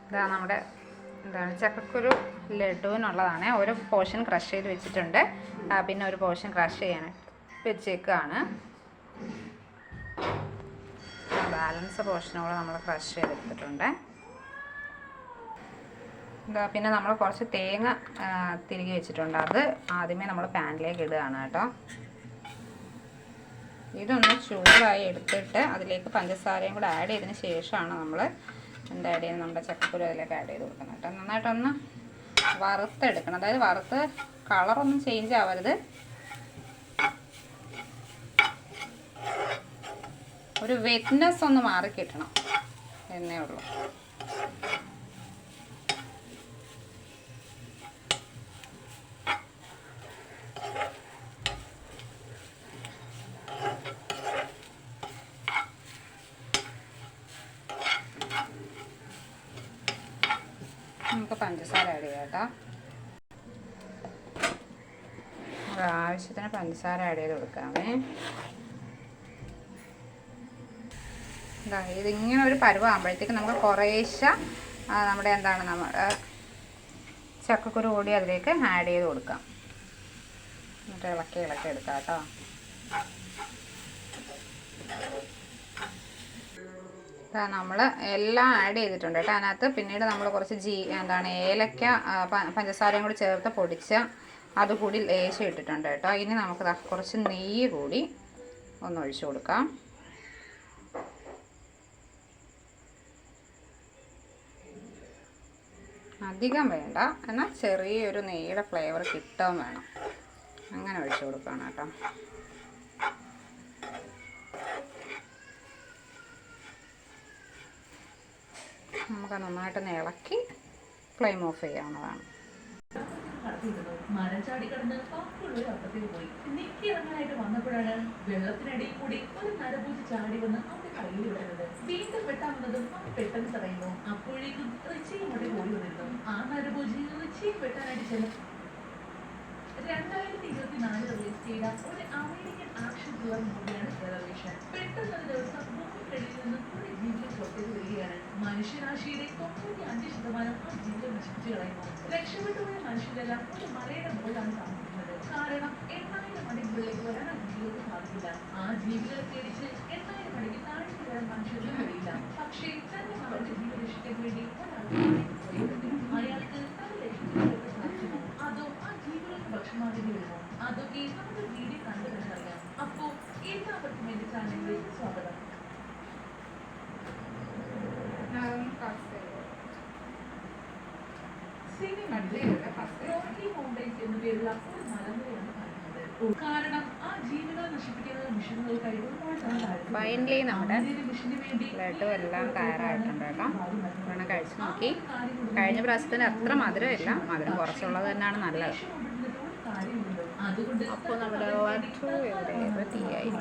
ഇതാ നമ്മുടെ എന്താണ് ചക്കക്കുരു ലഡുവിനുള്ളതാണ്. ഒരു പോർഷൻ ക്രഷ് ചെയ്ത് വെച്ചിട്ടുണ്ട്, പിന്നെ ഒരു പോർഷൻ ക്രഷ് ചെയ്യാൻ വെച്ചേക്കാണ്. ബാലൻസ് പോർഷനോടെ നമ്മൾ ക്രഷ് ചെയ്തെടുത്തിട്ടുണ്ട്. ഇതാ പിന്നെ നമ്മൾ കുറച്ച് തേങ്ങ തിരികെ വെച്ചിട്ടുണ്ട്. അത് ആദ്യമേ നമ്മൾ പാനിലേക്ക് ഇടുകയാണ് കേട്ടോ. ഇതൊന്ന് ചൂടായി എടുത്തിട്ട് അതിലേക്ക് പഞ്ചസാരയും കൂടെ ആഡ് ചെയ്തതിന് ശേഷമാണ് നമ്മൾ ആഡ് ചെയ്യുന്നത്. നമ്മുടെ ചക്കക്കുരു അതിലേക്ക് ആഡ് ചെയ്ത് കൊടുക്കണം കേട്ടോ. നന്നായിട്ടൊന്ന് വറുത്തെടുക്കണം. അതായത് വറുത്ത് കളറൊന്നും ചേഞ്ച് ആവരുത്, ഒരു വെറ്റ്നെസ് ഒന്ന് മാറി കിട്ടണം എന്നേ ഉള്ളൂ. നമുക്ക് പഞ്ചസാര ആഡ് ചെയ്യാം കേട്ടോ. ആവശ്യത്തിന് പഞ്ചസാര ആഡ് ചെയ്ത് കൊടുക്കാമേ. ഇതിങ്ങനെ ഒരു പരുവാകുമ്പോഴത്തേക്ക് നമുക്ക് കുറേശ്ശെ നമ്മുടെ എന്താണ് നമ്മുടെ ചക്കക്കുരു കൂടി അതിലേക്ക് ആഡ് ചെയ്ത് കൊടുക്കാം. എന്നിട്ട് ഇളക്കി എടുക്കാം കേട്ടോ. നമ്മൾ എല്ലാം ആഡ് ചെയ്തിട്ടുണ്ട് കേട്ടോ. അതിനകത്ത് പിന്നീട് നമ്മൾ കുറച്ച് ഏലക്ക പഞ്ചസാരയും കൂടി ചേർത്ത് പൊടിച്ച അതുകൂടി ലേശം ഇട്ടിട്ടുണ്ട് കേട്ടോ. ഇനി നമുക്ക് കുറച്ച് നെയ്യ് കൂടി ഒന്ന് ഒഴിച്ചു കൊടുക്കാം. അധികം വേണ്ട, എന്നാൽ ചെറിയൊരു നെയ്യുടെ ഫ്ലേവർ കിട്ടാൻ വേണം. അങ്ങനെ ഒഴിച്ചു കൊടുക്കണം കേട്ടോ. നമുക്ക് നന്നായിട്ട് ഇളക്കി ഫ്ലെയിം ഓഫ് ചെയ്യാവുന്നതാണ്. മരച്ചാടി കടന്ന് പക്കുള്ളൊരു അപ്പത്തിൽ പോയി നിക്കി ഇറങ്ങാനായിട്ട് വന്നപ്പോഴാണ് വെള്ളത്തിനടിയിൽ കൂടി ഒരു നരഭൂജി ചാടി വന്ന് അവന്റെ കയ്യിൽ വിടുന്നത്. വീണ്ടും വെട്ടാമെന്നതും അവൻ പെട്ടെന്ന് തടയുന്നു. അപ്പോഴേക്കും റിച്ചിയും കൂടെ ഓടി വന്നിരുന്നു. ആ നരഭൂജി റിച്ചിയെ വെട്ടാനായിട്ട് ചെല്ലും. 2024 റിലീസ് ചെയ്ത ഒരു അമേരിക്കൻ ആക്ഷൻ ത്രില്ലർ മൂവിയാണ് റെവലേഷൻ. പെട്ടെന്ന് ഒരു ദിവസം ഭൂമിക്കടിയിൽ നിന്ന് ഒരു ജീവിതം പുറത്തേക്ക് വരികയാണ്. മനുഷ്യരാശിയുടെ 95% ആ ജീവിതം നശിപ്പിച്ചു കളയുന്നു. രക്ഷപ്പെട്ടുപോയ മനുഷ്യരെല്ലാം ഒരു മലയുടെ മുകളിലാണ് താമസിക്കുന്നത്. കാരണം 8000 മണിക്കുള്ളിലേക്ക് വരാൻ ആ ജീവിതത്തിൽ സാധിക്കില്ല. ആ ജീവികളെ പേടിച്ച് 8000 മണിക്ക് താഴേക്ക് വരാൻ മനുഷ്യർക്ക് കഴിയില്ല. പക്ഷേ തന്റെ മകളുടെ ജീവൻ രക്ഷിക്കാൻ വേണ്ടി അയാൾക്ക് തന്റെ ലക്ഷ്യത്തിലേക്ക് സാധിക്കുമോ, അതോ ആ ജീവികൾക്ക് ഭക്ഷണമാകേണ്ടി വരുമോ? അതൊക്കെ നമുക്ക് വീഡിയോ കണ്ടു തന്നറിയാം. അപ്പോ എല്ലാവർക്കും എന്റെ ചാനലിലേക്ക് സ്വാഗതം. റോക്കി മൗണ്ടൻസ് എന്ന പേരുള്ള ഒരു മലനിരയാണ് പറയുന്നത്. കാരണം ആ ജീവികളെ നശിപ്പിക്കുന്ന മിഷനുകൾക്കായി ഫൈനലി നമ്മുടെ ലഡു എല്ലാം തയ്യാറായിട്ടുണ്ട് കേട്ടോ. വേണം കഴിച്ചു നോക്കി. കഴിഞ്ഞ പ്രാവശ്യത്തിന് അത്ര മധുരമില്ല, മധുരം കുറച്ചുള്ളത് തന്നെയാണ് നല്ലത്. അപ്പോൾ നമ്മുടെ ലഡു ഇവിടെ റെഡിയായി.